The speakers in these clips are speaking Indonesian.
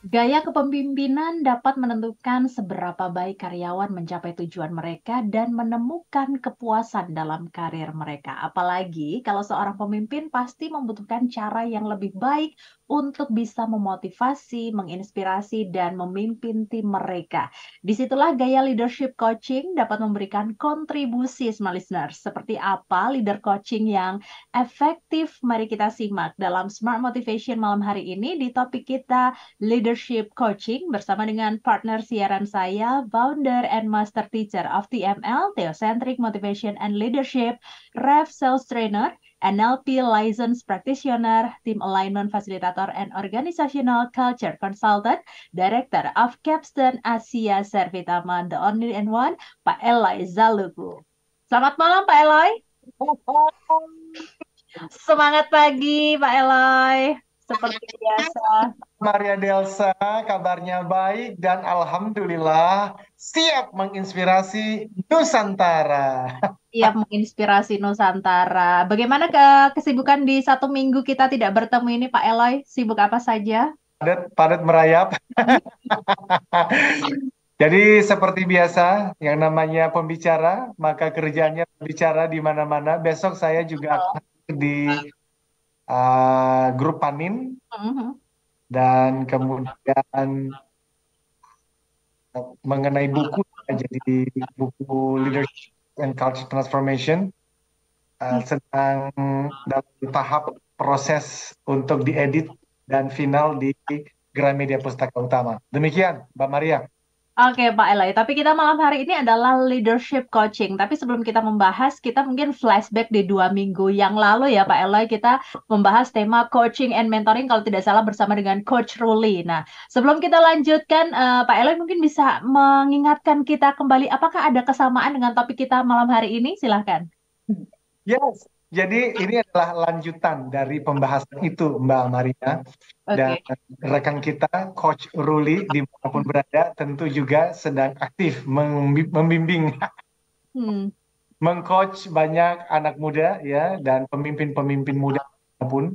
Gaya kepemimpinan dapat menentukan seberapa baik karyawan mencapai tujuan mereka dan menemukan kepuasan dalam karir mereka. Apalagi kalau seorang pemimpin pasti membutuhkan cara yang lebih baik untuk bisa memotivasi, menginspirasi, dan memimpin tim mereka. Disitulah gaya leadership coaching dapat memberikan kontribusi, smart listeners. Seperti apa leader coaching yang efektif? Mari kita simak dalam Smart Motivation malam hari ini di topik kita Leadership Coaching bersama dengan partner siaran saya, founder and master teacher of TML, Theocentric Motivation and Leadership, Rev Sales Trainer, NLP License Practitioner, Team Alignment Facilitator and Organizational Culture Consultant, Director of Capstone Asia Servitama, the only and one, Pak Eloy Zalugu. Selamat malam Pak Eloy. Semangat pagi Pak Eloy. Seperti biasa. Maria Delsa, kabarnya baik dan alhamdulillah siap menginspirasi Nusantara. Siap menginspirasi Nusantara. Bagaimana kesibukan di 1 minggu kita tidak bertemu ini, Pak Eloy? Sibuk apa saja? Padat merayap. Jadi seperti biasa, yang namanya pembicara, maka kerjanya bicara di mana-mana. Besok saya juga akan di grup Panin Mhm. dan kemudian mengenai buku, jadi buku Leadership and Culture Transformation. Sedang dalam tahap proses untuk diedit dan final di Gramedia Pustaka Utama. Demikian, Mbak Maria. Oke, Pak Eloy. Tapi kita malam hari ini adalah leadership coaching. Tapi sebelum kita membahas, kita mungkin flashback di 2 minggu yang lalu ya, Pak Eloy. Kita membahas tema coaching and mentoring kalau tidak salah bersama dengan Coach Ruli. Nah, sebelum kita lanjutkan, Pak Eloy mungkin bisa mengingatkan kita kembali apakah ada kesamaan dengan topik kita malam hari ini? Silahkan. Yes, jadi ini adalah lanjutan dari pembahasan itu, Mbak Maria. Dan Oke. rekan kita, Coach Ruli, dimanapun berada, tentu juga sedang aktif membimbing, Hmm. mengcoach banyak anak muda ya dan pemimpin-pemimpin muda pun.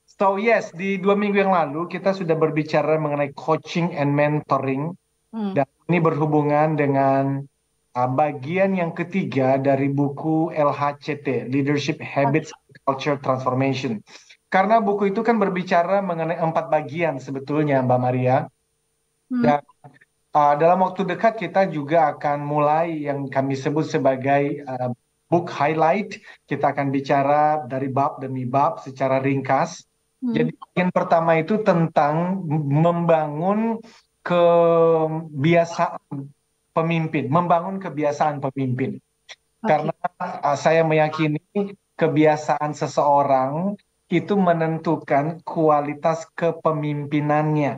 So yes, di 2 minggu yang lalu kita sudah berbicara mengenai coaching and mentoring, Hmm. dan ini berhubungan dengan bagian yang ketiga dari buku LHCT, Leadership Habits and Culture Transformation. Karena buku itu kan berbicara mengenai 4 bagian sebetulnya, Mbak Maria. Hmm. Dan dalam waktu dekat kita juga akan mulai yang kami sebut sebagai book highlight. Kita akan bicara dari bab demi bab secara ringkas. Hmm. Jadi bagian pertama itu tentang membangun kebiasaan pemimpin, membangun kebiasaan pemimpin. Oke. Karena saya meyakini kebiasaan seseorang itu menentukan kualitas kepemimpinannya.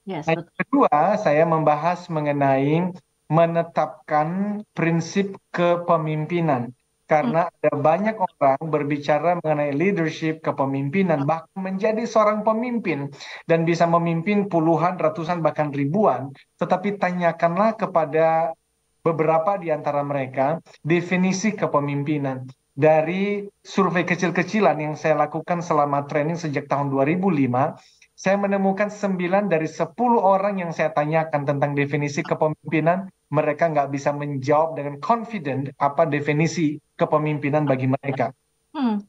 Yes, Nah, yang betul. kedua, saya membahas mengenai menetapkan prinsip kepemimpinan. Hmm. Karena ada banyak orang berbicara mengenai leadership, kepemimpinan, bahkan menjadi seorang pemimpin dan bisa memimpin puluhan, ratusan, bahkan ribuan. Tetapi tanyakanlah kepada beberapa di antara mereka definisi kepemimpinan. Dari survei kecil-kecilan yang saya lakukan selama training sejak tahun 2005, saya menemukan 9 dari 10 orang yang saya tanyakan tentang definisi kepemimpinan, mereka nggak bisa menjawab dengan confident apa definisi kepemimpinan bagi mereka. Hmm.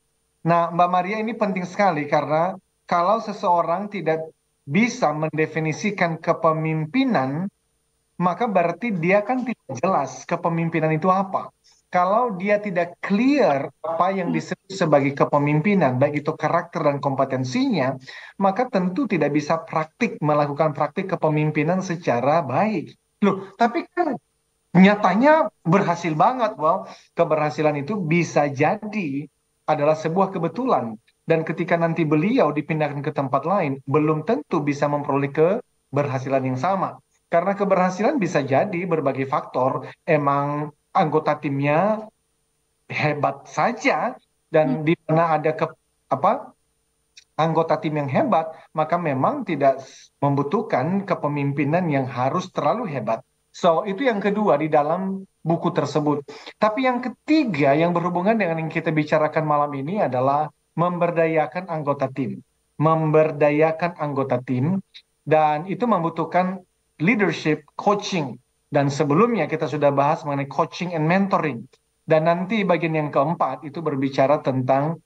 Nah, Mbak Maria, ini penting sekali karena kalau seseorang tidak bisa mendefinisikan kepemimpinan, maka berarti dia kan tidak jelas kepemimpinan itu apa. Kalau dia tidak clear apa yang Hmm. disebut sebagai kepemimpinan, baik itu karakter dan kompetensinya, maka tentu tidak bisa melakukan praktik kepemimpinan secara baik. Loh, tapi kan nyatanya berhasil banget. Wow, keberhasilan itu bisa jadi adalah sebuah kebetulan. Dan ketika nanti beliau dipindahkan ke tempat lain, belum tentu bisa memperoleh keberhasilan yang sama. Karena keberhasilan bisa jadi berbagai faktor. Emang anggota timnya hebat saja, Hmm. dan di mana ada apa anggota tim yang hebat, maka memang tidak membutuhkan kepemimpinan yang harus terlalu hebat. So, itu yang kedua di dalam buku tersebut. Tapi yang ketiga yang berhubungan dengan yang kita bicarakan malam ini adalah memberdayakan anggota tim. Memberdayakan anggota tim. Dan itu membutuhkan leadership coaching. Dan sebelumnya kita sudah bahas mengenai coaching and mentoring. Dan nanti bagian yang keempat itu berbicara tentang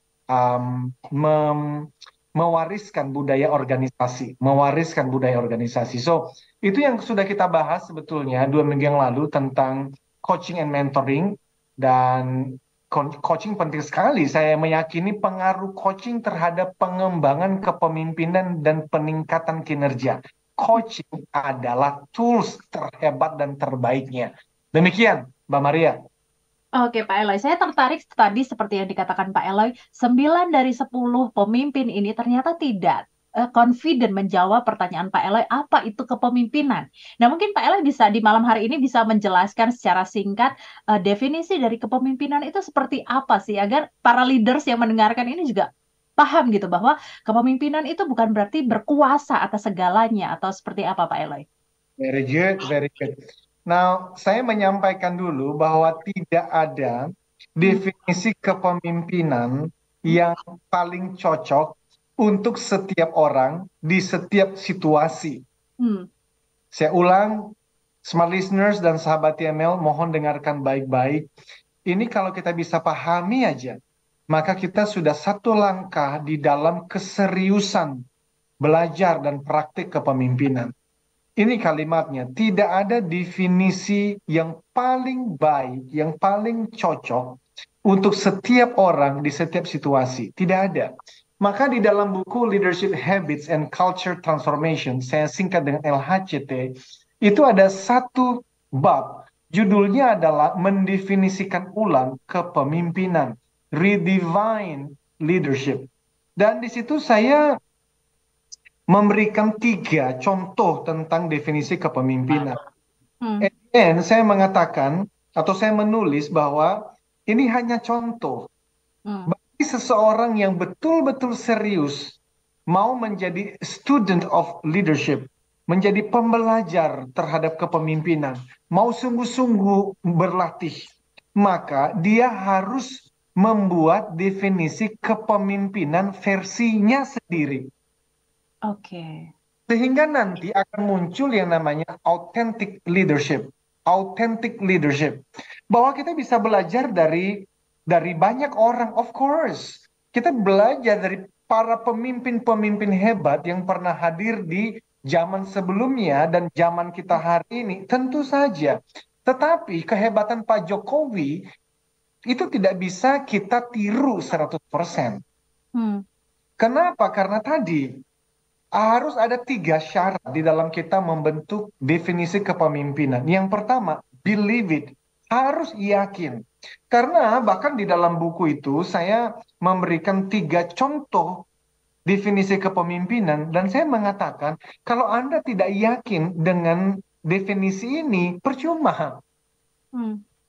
mewariskan budaya organisasi. Mewariskan budaya organisasi. So, itu yang sudah kita bahas sebetulnya 2 minggu yang lalu tentang coaching and mentoring. Dan coaching penting sekali. Saya meyakini pengaruh coaching terhadap pengembangan kepemimpinan dan peningkatan kinerja. Coaching adalah tools terhebat dan terbaiknya. Demikian, Mbak Maria. Oke, Pak Eloy. Saya tertarik tadi seperti yang dikatakan Pak Eloy, 9 dari 10 pemimpin ini ternyata tidak confident menjawab pertanyaan Pak Eloy, apa itu kepemimpinan. Nah, mungkin Pak Eloy bisa di malam hari ini bisa menjelaskan secara singkat definisi dari kepemimpinan itu seperti apa sih, agar para leaders yang mendengarkan ini juga paham gitu bahwa kepemimpinan itu bukan berarti berkuasa atas segalanya, atau seperti apa Pak Eloy? Very good, very good. Nah, saya menyampaikan dulu bahwa tidak ada definisi kepemimpinan yang paling cocok untuk setiap orang di setiap situasi. Saya ulang, smart listeners dan sahabat TML, mohon dengarkan baik-baik. Ini kalau kita bisa pahami aja, maka kita sudah satu langkah di dalam keseriusan belajar dan praktik kepemimpinan. Ini kalimatnya, tidak ada definisi yang paling baik, yang paling cocok untuk setiap orang di setiap situasi. Tidak ada. Maka di dalam buku Leadership Habits and Culture Transformation, saya singkat dengan LHCT, itu ada satu bab, judulnya adalah mendefinisikan ulang kepemimpinan, redefine leadership. Dan di situ saya memberikan 3 contoh tentang definisi kepemimpinan. Dan saya mengatakan atau saya menulis bahwa ini hanya contoh. Bagi seseorang yang betul-betul serius mau menjadi student of leadership, menjadi pembelajar terhadap kepemimpinan, mau sungguh-sungguh berlatih, maka dia harus membuat definisi kepemimpinan versinya sendiri. Oke. Sehingga nanti akan muncul yang namanya authentic leadership. Authentic leadership. Bahwa kita bisa belajar dari banyak orang, of course. Kita belajar dari para pemimpin-pemimpin hebat yang pernah hadir di zaman sebelumnya dan zaman kita hari ini. Tentu saja. Tetapi kehebatan Pak Jokowi itu tidak bisa kita tiru 100%. Kenapa? Karena tadi harus ada 3 syarat di dalam kita membentuk definisi kepemimpinan. Yang pertama, believe it. Harus yakin. Karena bahkan di dalam buku itu saya memberikan 3 contoh definisi kepemimpinan. Dan saya mengatakan, kalau Anda tidak yakin dengan definisi ini, percuma.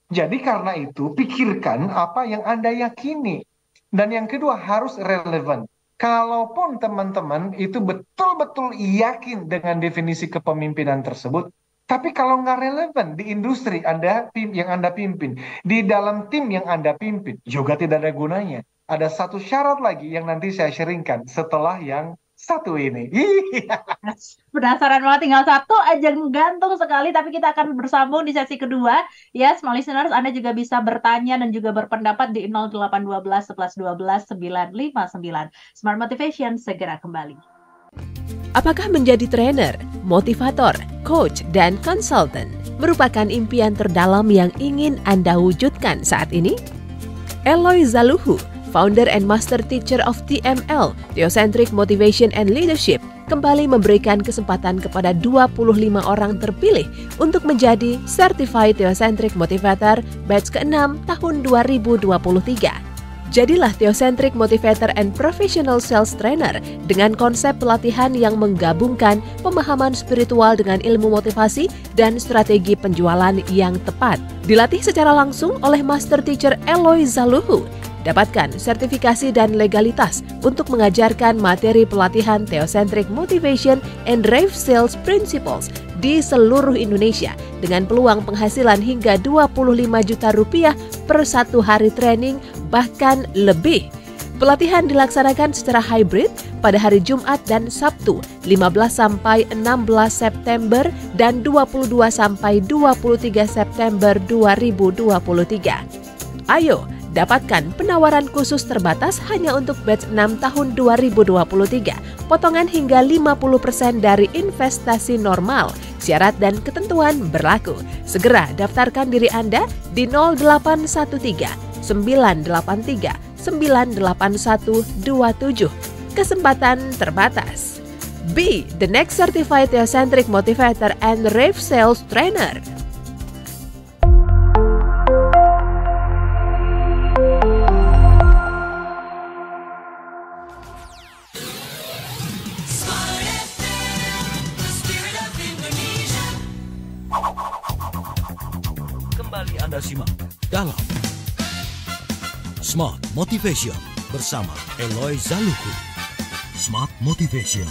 Jadi karena itu, pikirkan apa yang Anda yakini. Dan yang kedua, harus relevan. Kalaupun teman-teman itu betul-betul yakin dengan definisi kepemimpinan tersebut, tapi kalau nggak relevan di industri yang Anda pimpin, di dalam tim yang Anda pimpin, juga tidak ada gunanya. Ada satu syarat lagi yang nanti saya sharingkan setelah yang satu ini. Penasaran banget, tinggal satu aja, gantung sekali, tapi kita akan bersambung di sesi kedua. Ya, small listeners, Anda juga bisa bertanya dan juga berpendapat di 0812 11 12 959. Smart Motivation segera kembali. Apakah menjadi trainer, motivator, coach, dan konsultan merupakan impian terdalam yang ingin Anda wujudkan saat ini? Eloy Zaluhu, Founder and Master Teacher of TML, Theocentric Motivation and Leadership, kembali memberikan kesempatan kepada 25 orang terpilih untuk menjadi Certified Theocentric Motivator batch ke-6 tahun 2023. Jadilah Theocentric Motivator and Professional Sales Trainer dengan konsep pelatihan yang menggabungkan pemahaman spiritual dengan ilmu motivasi dan strategi penjualan yang tepat. Dilatih secara langsung oleh Master Teacher Eloy Zaluhu. Dapatkan sertifikasi dan legalitas untuk mengajarkan materi pelatihan Theocentric Motivation and Drive Sales Principles di seluruh Indonesia dengan peluang penghasilan hingga 25 juta rupiah per 1 hari training, bahkan lebih. Pelatihan dilaksanakan secara hybrid pada hari Jumat dan Sabtu 15 sampai 16 September dan 22 sampai 23 September 2023. Ayo, dapatkan penawaran khusus terbatas hanya untuk batch 6 tahun 2023. Potongan hingga 50% dari investasi normal. Syarat dan ketentuan berlaku. Segera daftarkan diri Anda di 0813 983 98127. Kesempatan terbatas. Be the next certified theocentric motivator and rave sales trainer. Kembali Anda simak dalam Smart Motivation bersama Eloy Zaluhu. Smart Motivation.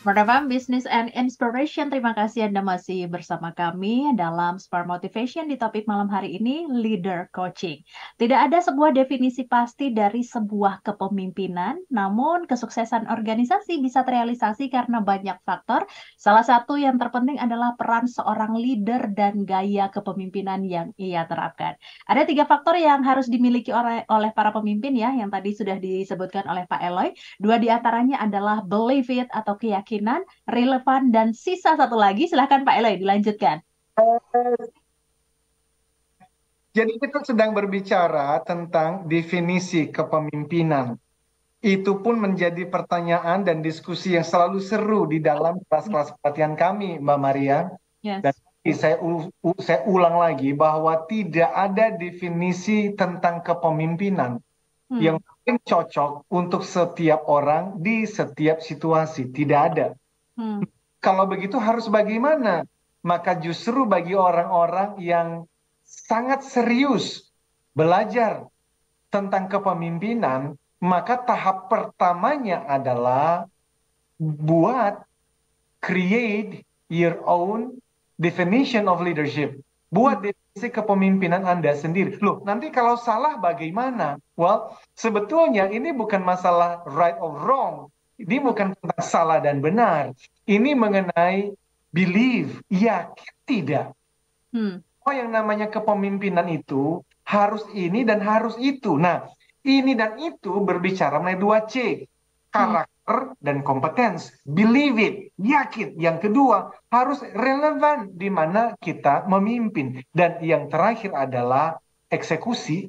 Smart Business and Inspiration, terima kasih Anda masih bersama kami dalam Smart Motivation di topik malam hari ini, Leader Coaching. Tidak ada sebuah definisi pasti dari sebuah kepemimpinan, namun kesuksesan organisasi bisa terrealisasi karena banyak faktor. Salah satu yang terpenting adalah peran seorang leader dan gaya kepemimpinan yang ia terapkan. Ada 3 faktor yang harus dimiliki oleh para pemimpin ya, yang tadi sudah disebutkan oleh Pak Eloy. 2 di antaranya adalah believe it atau keyakinan, relevan, dan sisa satu lagi. Silahkan Pak Eloy dilanjutkan. Jadi kita sedang berbicara tentang definisi kepemimpinan. Itu pun menjadi pertanyaan dan diskusi yang selalu seru di dalam kelas-kelas pelatihan kami, Mbak Maria. Yes. Dan saya ulang lagi bahwa tidak ada definisi tentang kepemimpinan yang paling cocok untuk setiap orang di setiap situasi. Tidak ada. Kalau begitu harus bagaimana? Maka justru bagi orang-orang yang sangat serius belajar tentang kepemimpinan, maka tahap pertamanya adalah create your own definition of leadership. Buat definisi kepemimpinan Anda sendiri. Loh, nanti kalau salah bagaimana? Well, sebetulnya ini bukan masalah right or wrong. Ini bukan tentang salah dan benar. Ini mengenai believe, yakin tidak. Yang namanya kepemimpinan itu harus ini dan harus itu. Nah, ini dan itu berbicara mengenai 2C. Karakter dan kompetens. Believe it, yakin. Yang kedua, harus relevan di mana kita memimpin. Dan yang terakhir adalah eksekusi,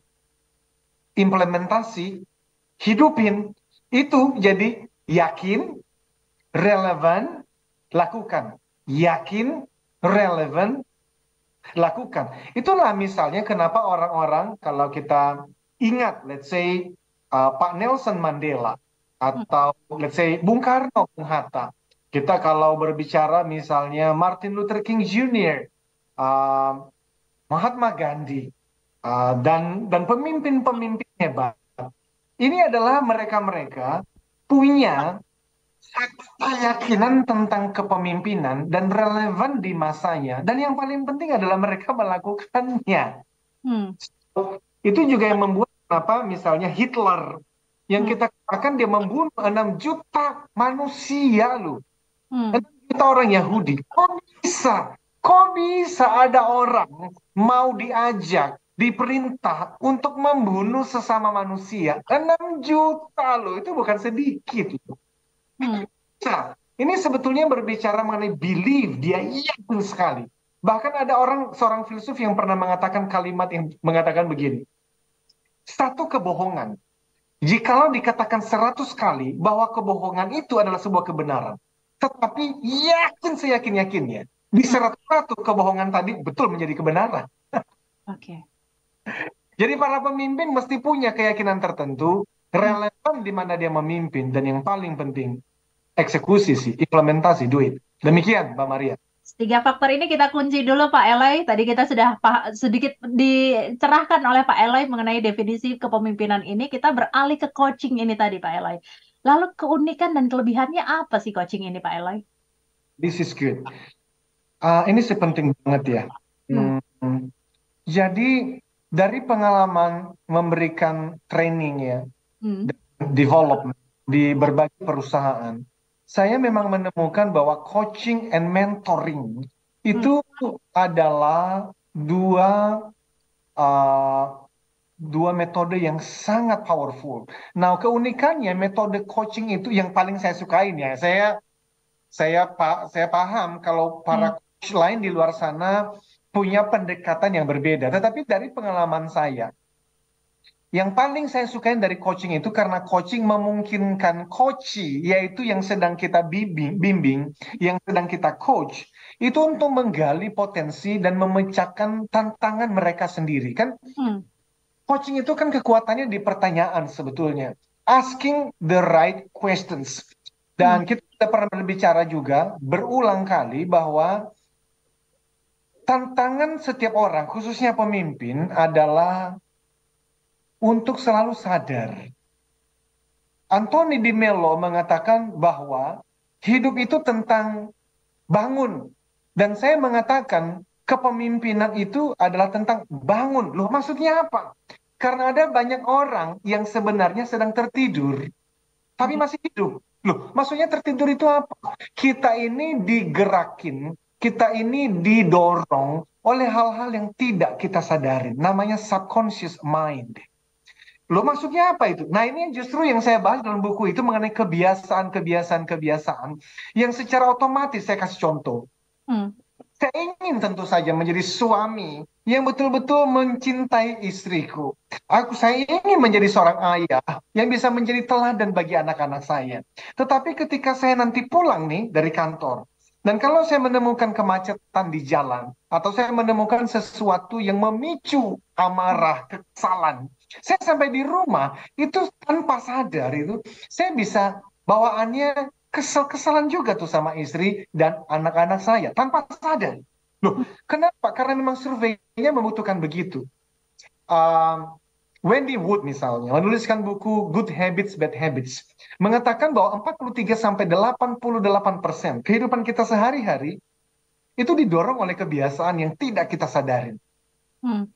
implementasi, hidupin. Itu jadi yakin, relevan, lakukan. Yakin, relevan, lakukan. Itulah misalnya kenapa orang-orang, kalau kita ingat, let's say Pak Nelson Mandela, atau let's say Bung Karno, Bung Hatta. Kita kalau berbicara misalnya Martin Luther King Jr., Mahatma Gandhi, dan pemimpin-pemimpin hebat. Ini adalah mereka-mereka punya satu keyakinan tentang kepemimpinan dan relevan di masanya. Dan yang paling penting adalah mereka melakukannya. Itu juga yang membuat kenapa misalnya Hitler, yang kita katakan dia membunuh 6 juta manusia loh. 6 juta orang Yahudi. Kok bisa ada orang mau diajak, diperintah untuk membunuh sesama manusia? 6 juta loh, itu bukan sedikit loh. Ini sebetulnya berbicara mengenai belief, dia yakin sekali. Bahkan ada seorang filsuf yang pernah mengatakan kalimat yang mengatakan begini. Satu kebohongan, jikalau dikatakan 100 kali bahwa kebohongan itu adalah sebuah kebenaran, tetapi yakin seyakin-yakinnya, di 101 kebohongan tadi betul menjadi kebenaran. Jadi para pemimpin mesti punya keyakinan tertentu, relevan di mana dia memimpin, dan yang paling penting, eksekusi sih, implementasi, duit. Demikian, Mbak Maria. 3 faktor ini kita kunci dulu Pak Eloy. Tadi kita sudah sedikit dicerahkan oleh Pak Eloy mengenai definisi kepemimpinan ini. Kita beralih ke coaching ini tadi Pak Eloy. Lalu keunikan dan kelebihannya apa sih coaching ini Pak Eloy? This is good. Ini penting banget ya. Hmm. Jadi dari pengalaman memberikan training ya, Hmm. development di berbagai perusahaan, saya memang menemukan bahwa coaching and mentoring Hmm. itu adalah uh, dua metode yang sangat powerful. Nah, keunikannya metode coaching itu yang paling saya sukain ya. Saya paham kalau Hmm. para coach lain di luar sana punya pendekatan yang berbeda. Tetapi dari pengalaman saya, yang paling saya sukain dari coaching itu karena coaching memungkinkan coachee, yaitu yang sedang kita bimbing, yang sedang kita coach, itu untuk menggali potensi dan memecahkan tantangan mereka sendiri. Kan Hmm. coaching itu kan kekuatannya di pertanyaan sebetulnya. Asking the right questions. Hmm. Dan kita pernah berbicara juga berulang kali bahwa tantangan setiap orang, khususnya pemimpin, adalah untuk selalu sadar. Anthony Di Mello mengatakan bahwa hidup itu tentang bangun. Dan saya mengatakan kepemimpinan itu adalah tentang bangun. Loh, maksudnya apa? Karena ada banyak orang yang sebenarnya sedang tertidur, tapi masih hidup. Loh, maksudnya tertidur itu apa? Kita ini digerakin, kita ini didorong oleh hal-hal yang tidak kita sadari. Namanya subconscious mind. Loh, maksudnya apa itu? Nah, ini justru yang saya bahas dalam buku itu mengenai kebiasaan-kebiasaan yang secara otomatis saya kasih contoh. Hmm. Saya ingin tentu saja menjadi suami yang betul-betul mencintai istriku. Saya ingin menjadi seorang ayah yang bisa menjadi teladan bagi anak-anak saya. Tetapi ketika saya nanti pulang nih dari kantor, dan kalau saya menemukan kemacetan di jalan, atau saya menemukan sesuatu yang memicu amarah, kekesalan, saya sampai di rumah, itu tanpa sadar itu, saya bisa bawaannya kesal-kesalan juga tuh sama istri dan anak-anak saya tanpa sadar. Loh, kenapa? Karena memang surveinya membutuhkan begitu. Um, Wendy Wood misalnya menuliskan buku Good Habits, Bad Habits, mengatakan bahwa 43-88% kehidupan kita sehari-hari itu didorong oleh kebiasaan yang tidak kita sadarin. Hmm.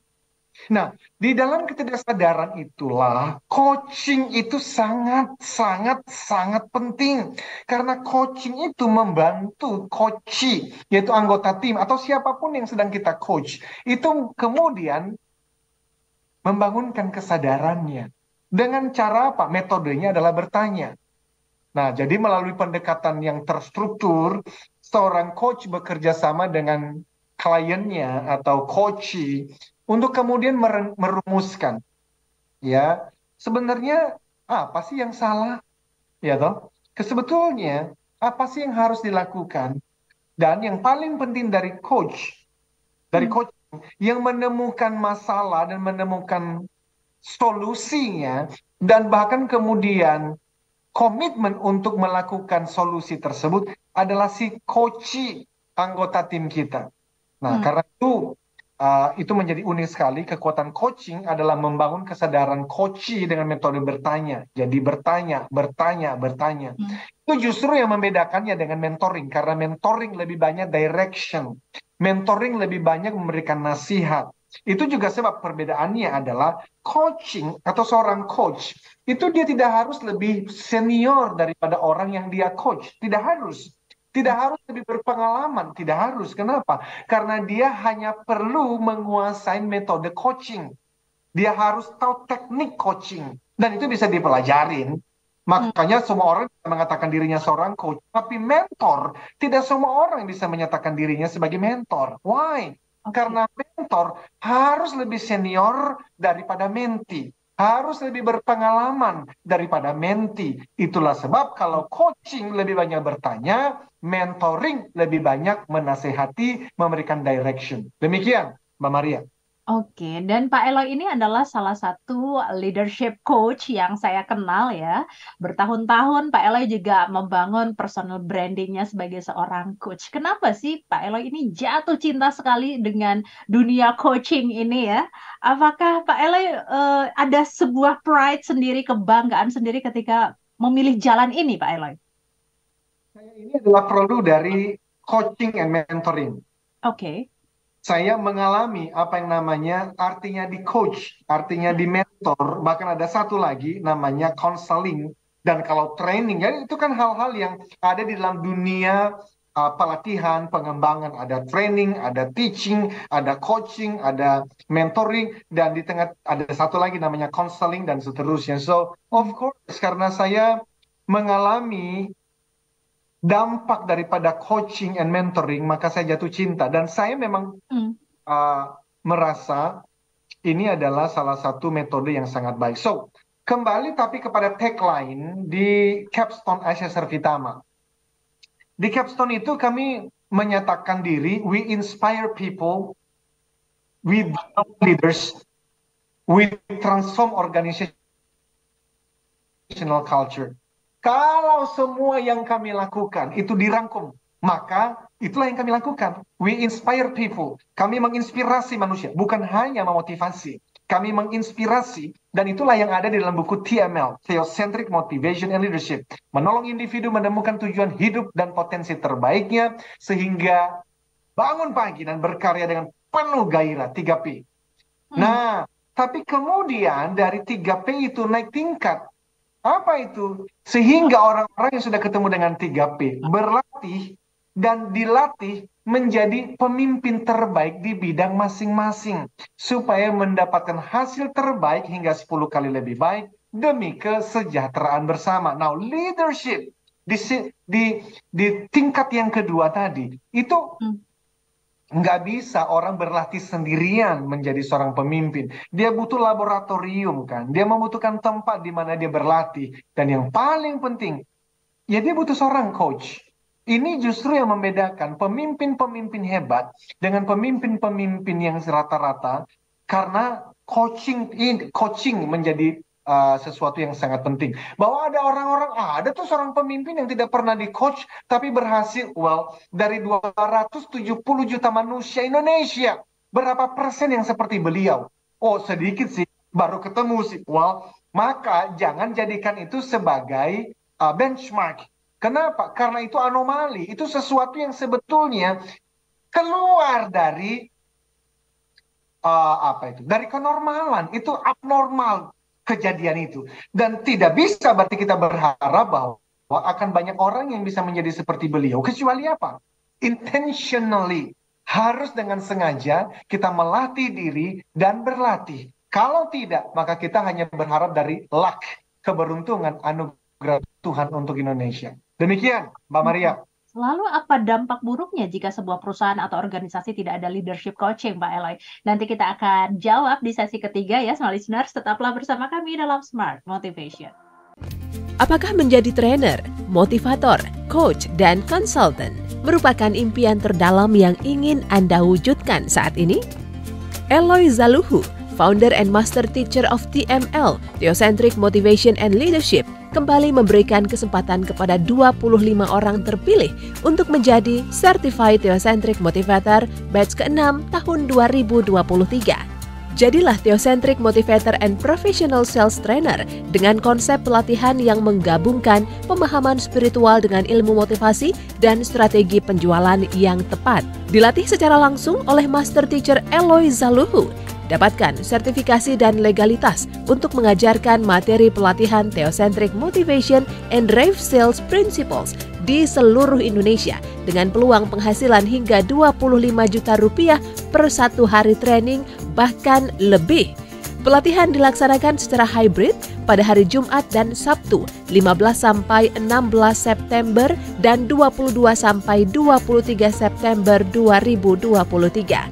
Nah, di dalam ketidaksadaran itulah coaching itu sangat, sangat, sangat penting. Karena coaching itu membantu coachee, yaitu anggota tim atau siapapun yang sedang kita coach. Itu kemudian membangunkan kesadarannya. Dengan cara apa? Metodenya adalah bertanya. Nah, jadi melalui pendekatan yang terstruktur, seorang coach bekerja sama dengan kliennya atau coachee untuk kemudian merumuskan, ya, sebenarnya apa sih yang salah, ya toh? Sebetulnya apa sih yang harus dilakukan? Dan yang paling penting dari Hmm. coach yang menemukan masalah dan menemukan solusinya dan bahkan kemudian komitmen untuk melakukan solusi tersebut adalah si coachee, anggota tim kita. Nah, Hmm. karena itu menjadi unik sekali. Kekuatan coaching adalah membangun kesadaran coachee dengan metode bertanya. Jadi bertanya, bertanya, bertanya. Hmm. Itu justru yang membedakannya dengan mentoring. Karena mentoring lebih banyak direction. Mentoring lebih banyak memberikan nasihat. Itu juga sebab perbedaannya adalah coaching atau seorang coach itu dia tidak harus lebih senior daripada orang yang dia coach. Tidak harus. Tidak harus lebih berpengalaman. Tidak harus. Kenapa? Karena dia hanya perlu menguasai metode coaching. Dia harus tahu teknik coaching. Dan itu bisa dipelajarin. Hmm. Makanya semua orang bisa mengatakan dirinya seorang coach. Tapi mentor, tidak semua orang bisa menyatakan dirinya sebagai mentor. Why? Oke. Karena mentor harus lebih senior daripada mentee. Harus lebih berpengalaman daripada mentee. Itulah sebab kalau coaching lebih banyak bertanya, mentoring lebih banyak menasehati, memberikan direction. Demikian, Mbak Maria. Oke, dan Pak Eloy ini adalah salah satu leadership coach yang saya kenal ya. Bertahun-tahun Pak Eloy juga membangun personal brandingnya sebagai seorang coach. Kenapa sih Pak Eloy ini jatuh cinta sekali dengan dunia coaching ini ya? Apakah Pak Eloy ada sebuah pride sendiri, kebanggaan sendiri ketika memilih jalan ini, Pak Eloy? Ini adalah produk dari coaching and mentoring. Oke. saya mengalami apa yang namanya artinya di coach, artinya di mentor, bahkan ada satu lagi namanya counseling. Dan kalau training, ya itu kan hal-hal yang ada di dalam dunia pelatihan, pengembangan. Ada training, ada teaching, ada coaching, ada mentoring, dan di tengah ada satu lagi namanya counseling dan seterusnya. So, of course, karena saya mengalami dampak daripada coaching and mentoring, maka saya jatuh cinta. Dan saya memang merasa ini adalah salah satu metode yang sangat baik. So, kembali tapi kepada tagline di Capstone Asia Servitama. Di Capstone itu kami menyatakan diri, we inspire people, we develop leaders, we transform organizational culture. Kalau semua yang kami lakukan itu dirangkum, maka itulah yang kami lakukan. We inspire people. Kami menginspirasi manusia, bukan hanya memotivasi. Kami menginspirasi, dan itulah yang ada di dalam buku TML, Theocentric Motivation and Leadership. Menolong individu menemukan tujuan hidup dan potensi terbaiknya, sehingga bangun pagi dan berkarya dengan penuh gairah, 3P. Nah, tapi kemudian dari 3P itu naik tingkat. Apa itu? Sehingga orang-orang yang sudah ketemu dengan 3P berlatih dan dilatih menjadi pemimpin terbaik di bidang masing-masing supaya mendapatkan hasil terbaik hingga 10 kali lebih baik demi kesejahteraan bersama. Now, leadership di tingkat yang kedua tadi itu nggak bisa orang berlatih sendirian menjadi seorang pemimpin. Dia butuh laboratorium kan. Dia membutuhkan tempat di mana dia berlatih. Dan yang paling penting, ya dia butuh seorang coach. Ini justru yang membedakan pemimpin-pemimpin hebat dengan pemimpin-pemimpin yang rata-rata. Karena coaching menjadi sesuatu yang sangat penting. Bahwa ada orang-orang, ada tuh seorang pemimpin yang tidak pernah di-coach, tapi berhasil, dari 270 juta manusia Indonesia, berapa persen yang seperti beliau? Oh, sedikit sih, baru ketemu sih. Maka jangan jadikan itu sebagai benchmark. Kenapa? Karena itu anomali, itu sesuatu yang sebetulnya keluar dari dari kenormalan, itu abnormal. Kejadian itu, dan tidak bisa berarti kita berharap bahwa akan banyak orang yang bisa menjadi seperti beliau, kecuali apa? Intentionally, harus dengan sengaja kita melatih diri dan berlatih. Kalau tidak, maka kita hanya berharap dari luck, keberuntungan, anugerah Tuhan untuk Indonesia. Demikian, Mbak Maria. Lalu apa dampak buruknya jika sebuah perusahaan atau organisasi tidak ada leadership coaching, Pak Eloy? Nanti kita akan jawab di sesi ketiga ya, smart listeners. Tetaplah bersama kami dalam Smart Motivation. Apakah menjadi trainer, motivator, coach, dan konsultan merupakan impian terdalam yang ingin Anda wujudkan saat ini? Eloy Zaluhu, founder and master teacher of TML, Theocentric Motivation and Leadership, kembali memberikan kesempatan kepada 25 orang terpilih untuk menjadi Certified Theocentric Motivator batch ke-6 tahun 2023. Jadilah Theocentric Motivator and Professional Sales Trainer dengan konsep pelatihan yang menggabungkan pemahaman spiritual dengan ilmu motivasi dan strategi penjualan yang tepat. Dilatih secara langsung oleh Master Teacher Eloy Zaluhu. Dapatkan sertifikasi dan legalitas untuk mengajarkan materi pelatihan Theocentric Motivation and Drive Sales Principles di seluruh Indonesia dengan peluang penghasilan hingga 25 juta rupiah per satu hari training, bahkan lebih. Pelatihan dilaksanakan secara hybrid pada hari Jumat dan Sabtu 15 sampai 16 September dan 22 sampai 23 September 2023.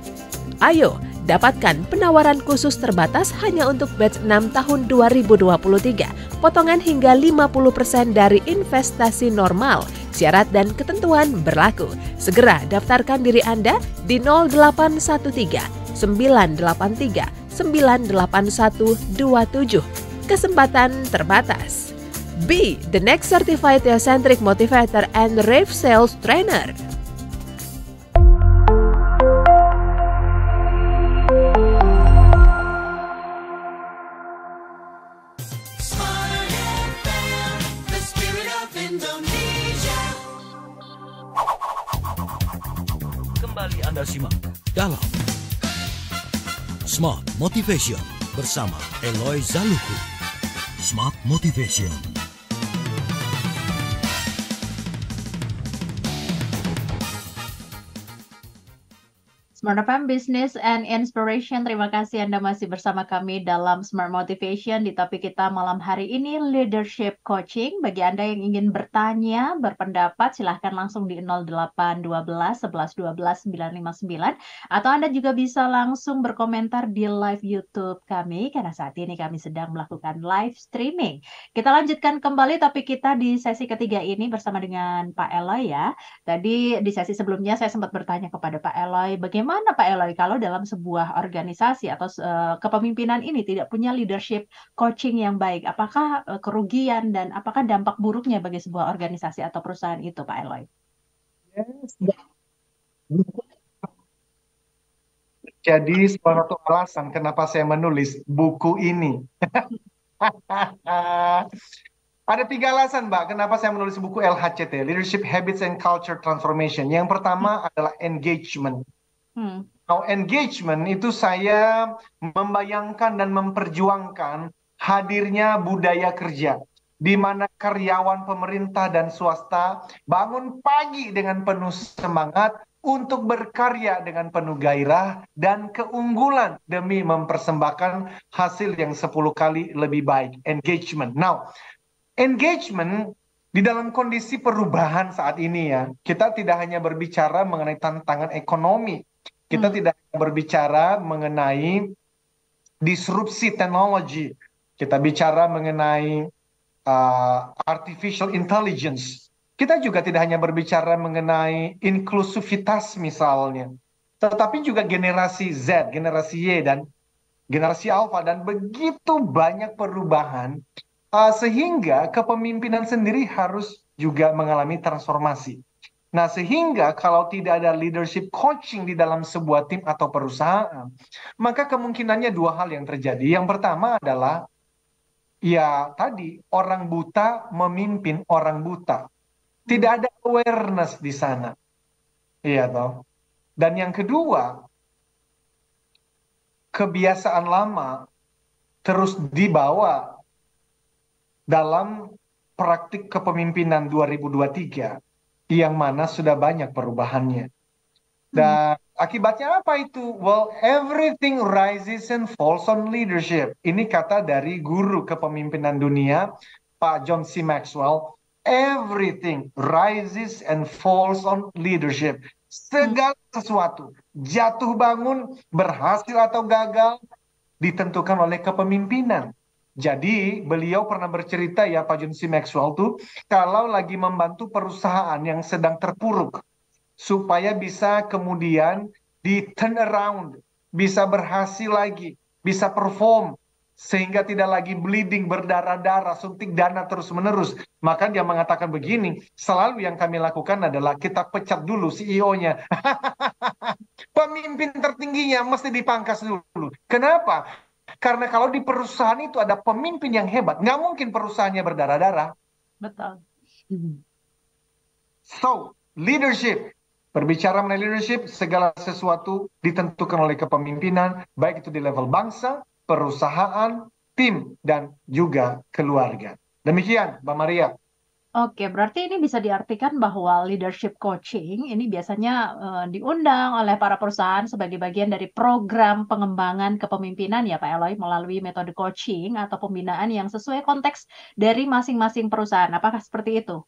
Ayo, dapatkan penawaran khusus terbatas hanya untuk batch 6 tahun 2023. Potongan hingga 50% dari investasi normal. Syarat dan ketentuan berlaku. Segera daftarkan diri Anda di 0813 983 98127. Kesempatan terbatas. Be the next certified Theocentric Motivator and Drive Sales Trainer. Kembali Anda simak dalam Smart Motivation bersama Eloy Zaluku. Smart Motivation. Smart FM Business and Inspiration. Terima kasih Anda masih bersama kami dalam Smart Motivation di topik kita malam hari ini, Leadership Coaching. Bagi Anda yang ingin bertanya, berpendapat, silahkan langsung di 0812 11 12 959. Atau Anda juga bisa langsung berkomentar di live YouTube kami, karena saat ini kami sedang melakukan live streaming. Kita lanjutkan kembali topik kita di sesi ketiga ini bersama dengan Pak Eloy ya. Tadi di sesi sebelumnya saya sempat bertanya kepada Pak Eloy, bagaimana Pak Eloy kalau dalam sebuah organisasi atau kepemimpinan ini tidak punya leadership coaching yang baik? Apakah kerugian dan apakah dampak buruknya bagi sebuah organisasi atau perusahaan itu, Pak Eloy? Yes. Jadi salah satu alasan kenapa saya menulis buku ini. Ada 3 alasan, Mbak, kenapa saya menulis buku LHCT, Leadership Habits and Culture Transformation. Yang pertama adalah engagement. Now, engagement itu saya membayangkan dan memperjuangkan hadirnya budaya kerja, di mana karyawan pemerintah dan swasta bangun pagi dengan penuh semangat untuk berkarya dengan penuh gairah dan keunggulan demi mempersembahkan hasil yang 10 kali lebih baik. Engagement. Now, engagement di dalam kondisi perubahan saat ini ya, kita tidak hanya berbicara mengenai tantangan ekonomi, kita tidak hanya berbicara mengenai disrupsi teknologi, kita bicara mengenai artificial intelligence, kita juga tidak hanya berbicara mengenai inklusivitas misalnya, tetapi juga generasi Z, generasi Y, dan generasi Alpha, dan begitu banyak perubahan. Sehingga kepemimpinan sendiri harus juga mengalami transformasi. Nah, sehingga kalau tidak ada leadership coaching di dalam sebuah tim atau perusahaan, maka kemungkinannya 2 hal yang terjadi. Yang pertama adalah, ya tadi, orang buta memimpin orang buta. Tidak ada awareness di sana. Iya toh. Dan yang kedua, kebiasaan lama terus dibawa dalam praktik kepemimpinan 2023 yang mana sudah banyak perubahannya. Dan akibatnya apa itu? Well, everything rises and falls on leadership. Ini kata dari guru kepemimpinan dunia, Pak John C. Maxwell. Everything rises and falls on leadership. Segala sesuatu, jatuh bangun, berhasil atau gagal, ditentukan oleh kepemimpinan. Jadi beliau pernah bercerita ya, Pak John C. Maxwell tuh, kalau lagi membantu perusahaan yang sedang terpuruk, supaya bisa kemudian di turn around, bisa berhasil lagi, bisa perform, sehingga tidak lagi bleeding, berdarah-darah, suntik dana terus-menerus. Maka dia mengatakan begini, selalu yang kami lakukan adalah kita pecat dulu CEO-nya. Pemimpin tertingginya mesti dipangkas dulu. Kenapa? Karena kalau di perusahaan itu ada pemimpin yang hebat, nggak mungkin perusahaannya berdarah-darah. Betul. So, leadership. Berbicara mengenai leadership, segala sesuatu ditentukan oleh kepemimpinan, baik itu di level bangsa, perusahaan, tim, dan juga keluarga. Demikian, Mbak Maria. Oke, berarti ini bisa diartikan bahwa leadership coaching ini biasanya diundang oleh para perusahaan sebagai bagian dari program pengembangan kepemimpinan ya Pak Eloy, melalui metode coaching atau pembinaan yang sesuai konteks dari masing-masing perusahaan. Apakah seperti itu?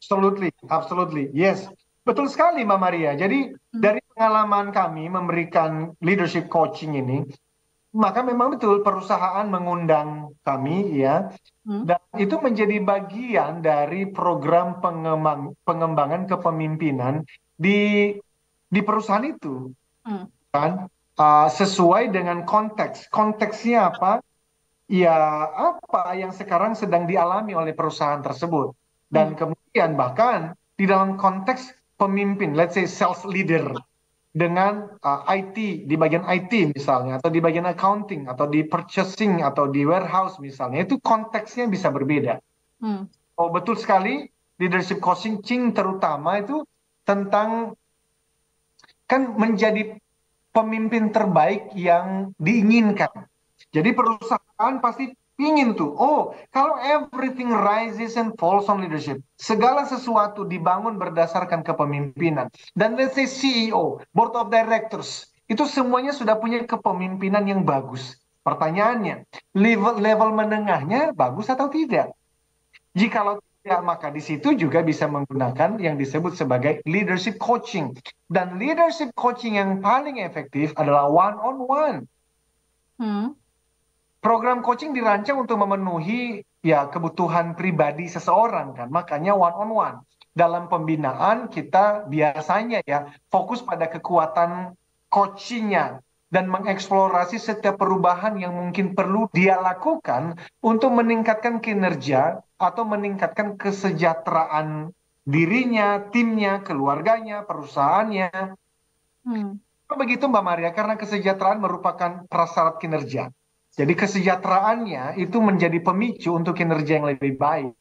Absolutely, yes. Betul sekali Mbak Maria. Jadi dari pengalaman kami memberikan leadership coaching ini, maka memang betul perusahaan mengundang kami ya, dan itu menjadi bagian dari program pengembangan kepemimpinan di perusahaan itu, kan? Sesuai dengan konteks. Konteksnya apa? Ya apa yang sekarang sedang dialami oleh perusahaan tersebut, dan kemudian bahkan di dalam konteks pemimpin, let's say sales leader, dengan IT, di bagian IT misalnya, atau di bagian accounting, atau di purchasing, atau di warehouse misalnya, itu konteksnya bisa berbeda. Oh betul sekali, leadership coaching terutama itu tentang, kan menjadi pemimpin terbaik yang diinginkan. Jadi perusahaan pasti ingin tuh, oh kalau everything rises and falls on leadership, segala sesuatu dibangun berdasarkan kepemimpinan. Dan let's say CEO, Board of Directors, itu semuanya sudah punya kepemimpinan yang bagus. Pertanyaannya, level menengahnya bagus atau tidak? Jikalau tidak, maka di situ juga bisa menggunakan yang disebut sebagai leadership coaching. Dan leadership coaching yang paling efektif adalah one-on-one. Hmm. Program coaching dirancang untuk memenuhi ya kebutuhan pribadi seseorang kan, makanya one-on-one. Dalam pembinaan kita biasanya ya fokus pada kekuatan coachingnya dan mengeksplorasi setiap perubahan yang mungkin perlu dia lakukan untuk meningkatkan kinerja atau meningkatkan kesejahteraan dirinya, timnya, keluarganya, perusahaannya. Begitu Mbak Maria, karena kesejahteraan merupakan prasyarat kinerja. Jadi kesejahteraannya itu menjadi pemicu untuk kinerja yang lebih baik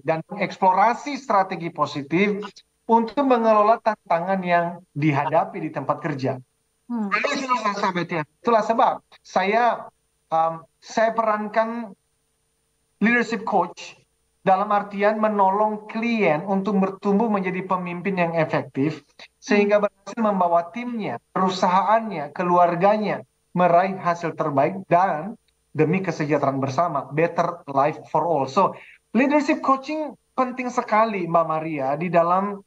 dan mengeksplorasi strategi positif untuk mengelola tantangan yang dihadapi di tempat kerja. Itulah sebab saya perankan leadership coach dalam artian menolong klien untuk bertumbuh menjadi pemimpin yang efektif sehingga berhasil membawa timnya, perusahaannya, keluarganya meraih hasil terbaik dan demi kesejahteraan bersama, better life for all. So, leadership coaching penting sekali Mbak Maria di dalam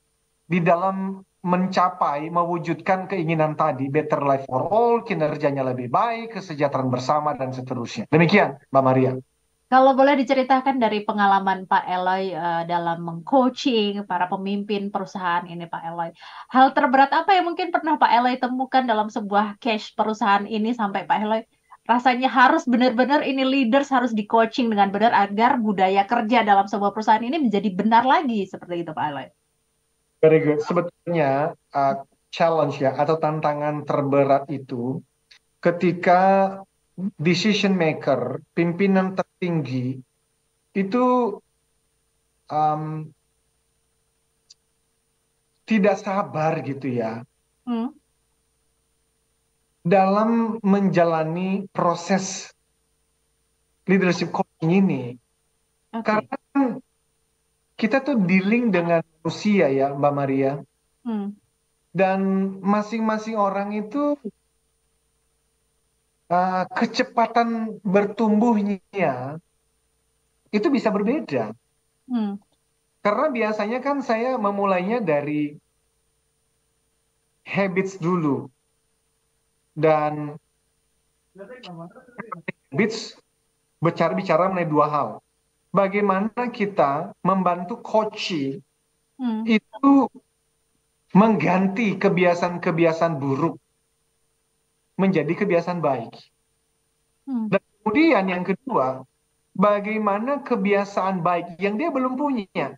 mencapai, mewujudkan keinginan tadi, better life for all, kinerjanya lebih baik, kesejahteraan bersama, dan seterusnya. Demikian, Mbak Maria. Kalau boleh diceritakan dari pengalaman Pak Eloy dalam mengcoaching para pemimpin perusahaan ini, Pak Eloy. Hal terberat apa yang mungkin pernah Pak Eloy temukan dalam sebuah case perusahaan ini sampai Pak Eloy rasanya harus benar-benar ini leaders harus di-coaching dengan benar agar budaya kerja dalam sebuah perusahaan ini menjadi benar lagi seperti itu Pak Eloy. Very good. Sebetulnya challenge ya atau tantangan terberat itu ketika decision maker, pimpinan tertinggi itu tidak sabar gitu ya dalam menjalani proses leadership coaching ini. Karena kita tuh dealing dengan manusia ya Mbak Maria. Dan masing-masing orang itu kecepatan bertumbuhnya itu bisa berbeda. Karena biasanya kan saya memulainya dari habits dulu. Dan habits bicara mengenai dua hal. Bagaimana kita membantu coaching itu mengganti kebiasaan-kebiasaan buruk menjadi kebiasaan baik. Dan kemudian yang kedua, bagaimana kebiasaan baik yang dia belum punya,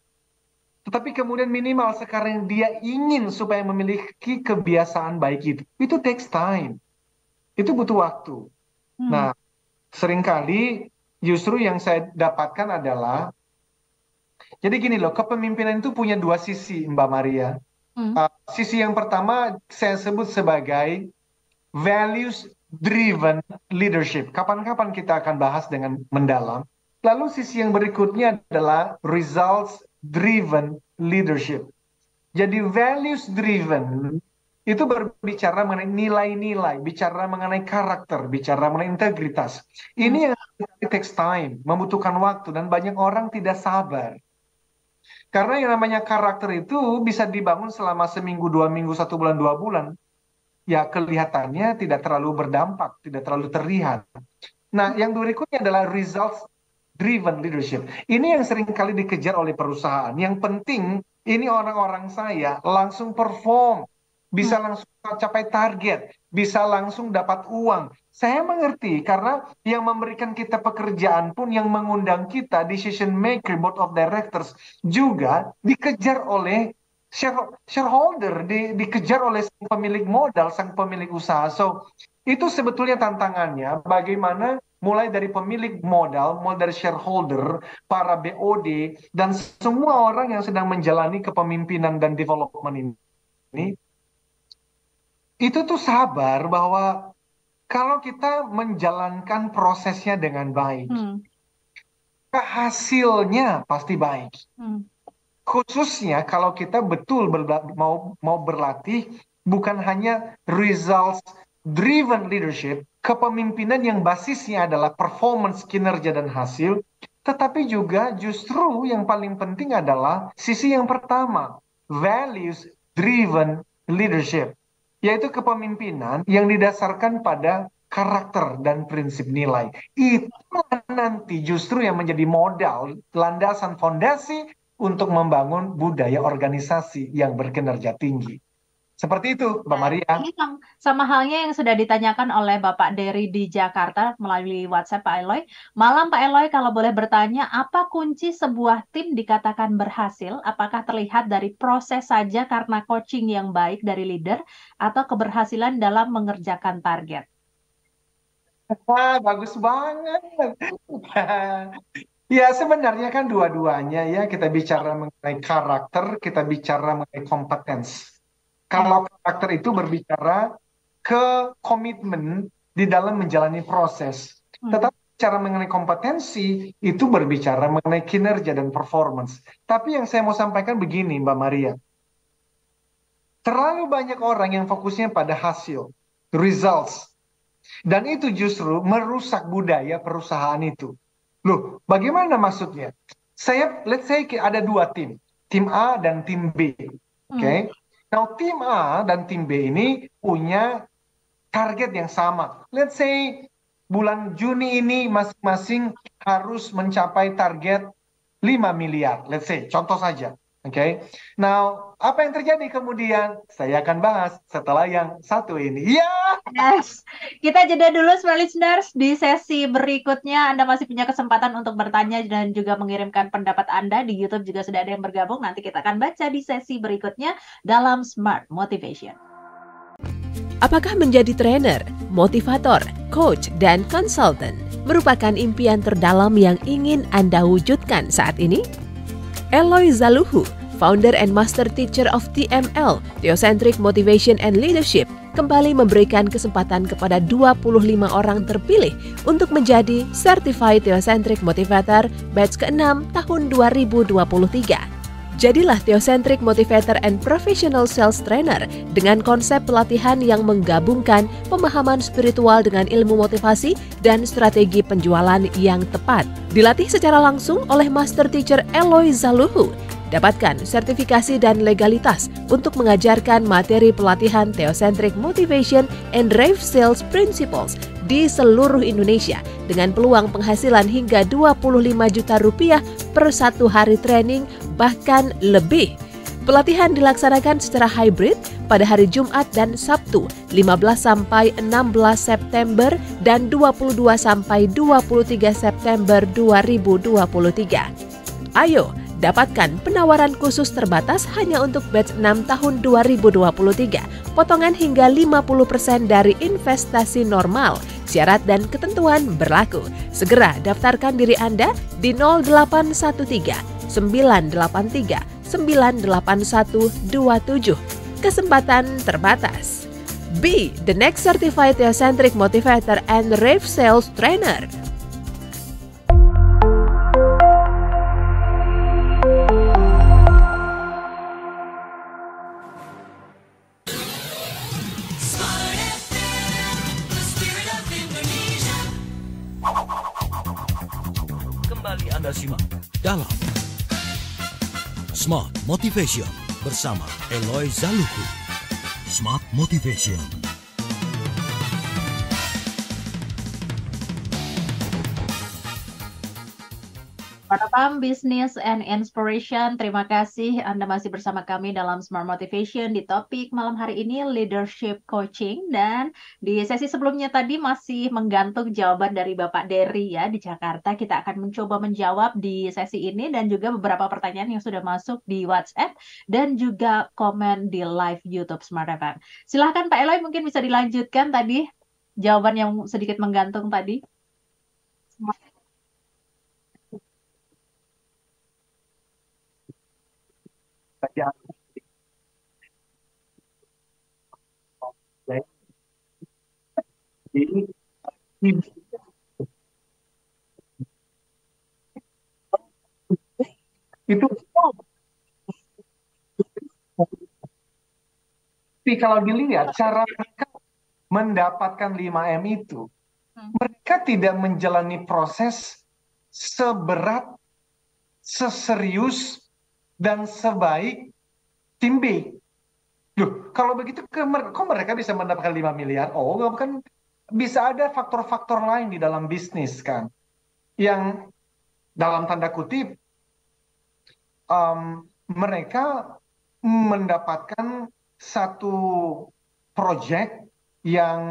tetapi kemudian minimal sekarang dia ingin supaya memiliki kebiasaan baik itu takes time. Itu butuh waktu. Nah, seringkali justru yang saya dapatkan adalah, jadi gini loh, kepemimpinan itu punya dua sisi Mbak Maria. Sisi yang pertama saya sebut sebagai values driven leadership. Kapan-kapan kita akan bahas dengan mendalam. Lalu sisi yang berikutnya adalah results driven leadership. Jadi values driven itu berbicara mengenai nilai-nilai, bicara mengenai karakter, bicara mengenai integritas. Ini yang takes time, membutuhkan waktu dan banyak orang tidak sabar. Karena yang namanya karakter itu bisa dibangun selama seminggu, 2 minggu, 1 bulan, 2 bulan. Ya kelihatannya tidak terlalu berdampak, tidak terlalu terlihat. Nah, yang berikutnya adalah results driven leadership. Ini yang sering kali dikejar oleh perusahaan. Yang penting ini orang-orang saya langsung perform, bisa langsung capai target, bisa langsung dapat uang. Saya mengerti karena yang memberikan kita pekerjaan pun, yang mengundang kita, decision maker, board of directors juga dikejar oleh shareholder, dikejar oleh sang pemilik modal, sang pemilik usaha. So, itu sebetulnya tantangannya, bagaimana mulai dari pemilik modal, mulai dari shareholder, para BOD, dan semua orang yang sedang menjalani kepemimpinan dan development ini, itu tuh sabar bahwa kalau kita menjalankan prosesnya dengan baik, Hmm. hasilnya pasti baik. Hmm. Khususnya kalau kita betul mau berlatih bukan hanya results driven leadership, kepemimpinan yang basisnya adalah performance, kinerja dan hasil, tetapi juga justru yang paling penting adalah sisi yang pertama, values driven leadership, yaitu kepemimpinan yang didasarkan pada karakter dan prinsip nilai. Itu nanti justru yang menjadi modal, landasan fondasi untuk membangun budaya organisasi yang berkinerja tinggi. Seperti itu, Mbak Nah, Maria. ini sama halnya yang sudah ditanyakan oleh Bapak Dery di Jakarta melalui WhatsApp Pak Eloy. Malam Pak Eloy, kalau boleh bertanya, apa kunci sebuah tim dikatakan berhasil? Apakah terlihat dari proses saja karena coaching yang baik dari leader atau keberhasilan dalam mengerjakan target? Wah, bagus banget. Ya, sebenarnya kan dua-duanya ya, kita bicara mengenai karakter, kita bicara mengenai kompetensi. Kalau karakter itu berbicara ke komitmen di dalam menjalani proses. Tetapi bicara mengenai kompetensi itu berbicara mengenai kinerja dan performance. Tapi yang saya mau sampaikan begini, Mbak Maria. Terlalu banyak orang yang fokusnya pada hasil, results. Dan itu justru merusak budaya perusahaan itu. Loh, bagaimana maksudnya? Let's say ada dua tim. Tim A dan tim B. Oke. Okay? Nah, tim A dan tim B ini punya target yang sama. Let's say bulan Juni ini masing-masing harus mencapai target 5 miliar. Let's say, contoh saja. Oke. Okay? Now, apa yang terjadi kemudian? Saya akan bahas setelah yang satu ini. Ya, Yes, kita jeda dulu smart listeners. Di sesi berikutnya Anda masih punya kesempatan untuk bertanya dan juga mengirimkan pendapat Anda. Di YouTube juga sudah ada yang bergabung. Nanti kita akan baca di sesi berikutnya dalam Smart Motivation. Apakah menjadi trainer, motivator, coach, dan konsultan merupakan impian terdalam yang ingin Anda wujudkan saat ini? Eloy Zaluhu, founder and master teacher of TML, Theocentric Motivation and Leadership, kembali memberikan kesempatan kepada 25 orang terpilih untuk menjadi Certified Theocentric Motivator batch ke-6 tahun 2023. Jadilah Theocentric Motivator and Professional Sales Trainer dengan konsep pelatihan yang menggabungkan pemahaman spiritual dengan ilmu motivasi dan strategi penjualan yang tepat. Dilatih secara langsung oleh Master Teacher Eloy Zaluhu. Dapatkan sertifikasi dan legalitas untuk mengajarkan materi pelatihan Theocentric Motivation and Drive Sales Principles di seluruh Indonesia dengan peluang penghasilan hingga 25 juta rupiah per satu hari training bahkan lebih. Pelatihan dilaksanakan secara hybrid pada hari Jumat dan Sabtu 15 sampai 16 September dan 22 sampai 23 September 2023. Ayo dapatkan penawaran khusus terbatas hanya untuk batch 6 tahun 2023. Potongan hingga 50% dari investasi normal. Syarat dan ketentuan berlaku. Segera daftarkan diri Anda di 0813 983 98127. Kesempatan terbatas. Be the next certified Theocentric Motivator and Rave Sales Trainer. Kembali Anda simak dalam Smart Motivation bersama Eloy Zaluku. Smart Motivation. Pam Business and Inspiration, terima kasih Anda masih bersama kami dalam Smart Motivation di topik malam hari ini Leadership Coaching, dan di sesi sebelumnya tadi masih menggantung jawaban dari Bapak Dery ya di Jakarta. Kita akan mencoba menjawab di sesi ini dan juga beberapa pertanyaan yang sudah masuk di WhatsApp dan juga komen di live YouTube Smart FM. Silahkan Pak Eloy, mungkin bisa dilanjutkan tadi jawaban yang sedikit menggantung tadi. Jadi, itu tapi kalau dilihat cara mereka mendapatkan 5M itu, mereka tidak menjalani proses seberat, seserius, dan sebaik tim B. Loh, kalau begitu kok mereka bisa mendapatkan 5 miliar? Oh, kan bisa ada faktor-faktor lain di dalam bisnis kan. Yang dalam tanda kutip, mereka mendapatkan satu proyek yang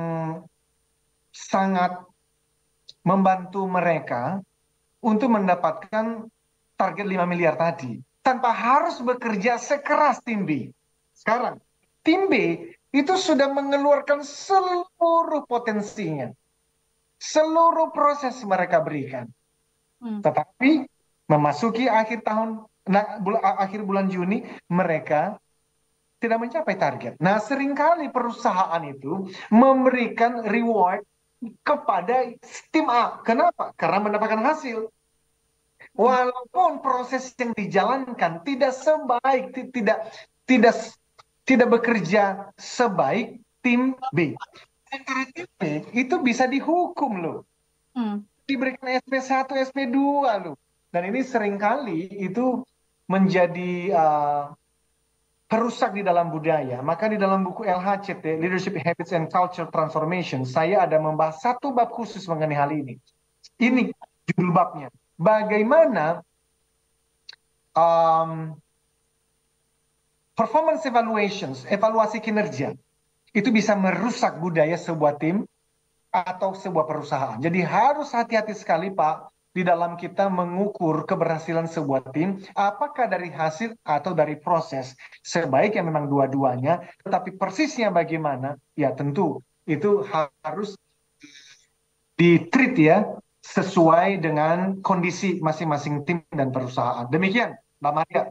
sangat membantu mereka untuk mendapatkan target 5 miliar tadi. Tanpa harus bekerja sekeras tim B. Sekarang, tim B itu sudah mengeluarkan seluruh potensinya. Seluruh proses mereka berikan. Tetapi memasuki akhir tahun, akhir bulan Juni, mereka tidak mencapai target. Nah, seringkali perusahaan itu memberikan reward kepada tim A. Kenapa? Karena mendapatkan hasil. Walaupun proses yang dijalankan tidak sebaik, tidak bekerja sebaik tim B. Antara tim B itu bisa dihukum loh. Diberikan SP1, SP2 loh. Dan ini seringkali itu menjadi perusak di dalam budaya. Maka di dalam buku LHCT, Leadership Habits and Culture Transformation, saya ada membahas satu bab khusus mengenai hal ini. Ini judul babnya. Bagaimana performance evaluations, evaluasi kinerja, itu bisa merusak budaya sebuah tim atau sebuah perusahaan. Jadi harus hati-hati sekali Pak, di dalam kita mengukur keberhasilan sebuah tim, apakah dari hasil atau dari proses. Sebaiknya memang dua-duanya, tetapi persisnya bagaimana, ya tentu itu harus di-treat ya, sesuai dengan kondisi masing-masing tim dan perusahaan. Demikian, Mbak Maria.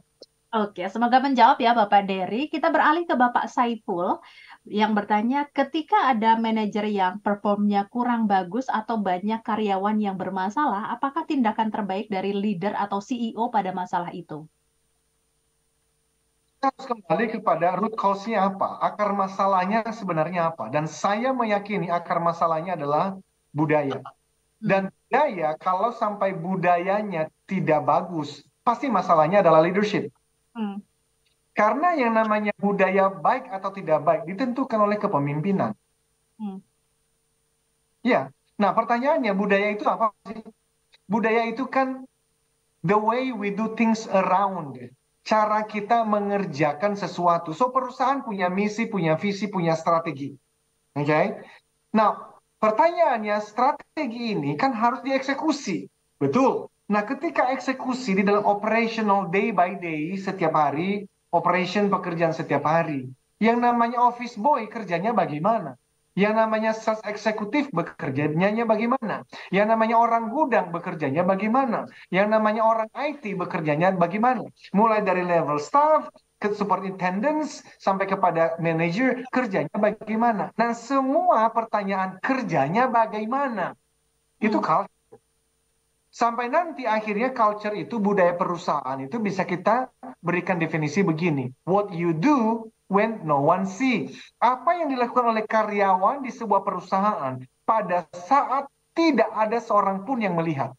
Oke, semoga menjawab ya Bapak Dery. Kita beralih ke Bapak Saiful yang bertanya, ketika ada manajer yang performnya kurang bagus atau banyak karyawan yang bermasalah, apakah tindakan terbaik dari leader atau CEO pada masalah itu? Kita harus kembali kepada root cause-nya apa, akar masalahnya sebenarnya apa. Dan saya meyakini akar masalahnya adalah budaya. Dan budaya, kalau sampai budayanya tidak bagus, pasti masalahnya adalah leadership. Karena yang namanya budaya baik atau tidak baik ditentukan oleh kepemimpinan. Ya, nah pertanyaannya budaya itu apa sih? Budaya itu kan the way we do things around. Cara kita mengerjakan sesuatu. So perusahaan punya misi, punya visi, punya strategi. Oke? Nah, pertanyaannya strategi ini kan harus dieksekusi. Betul. Nah, ketika eksekusi di dalam operational day by day setiap hari, operation pekerjaan setiap hari, yang namanya office boy kerjanya bagaimana? Yang namanya sales eksekutif bekerjanya bagaimana? Yang namanya orang gudang bekerjanya bagaimana? Yang namanya orang IT bekerjanya bagaimana? Mulai dari level staff, ke superintendents, sampai kepada manager, kerjanya bagaimana? Nah, semua pertanyaan kerjanya bagaimana? Itu culture. Sampai nanti akhirnya culture itu, budaya perusahaan itu bisa kita berikan definisi begini. What you do when no one see. Apa yang dilakukan oleh karyawan di sebuah perusahaan pada saat tidak ada seorang pun yang melihat.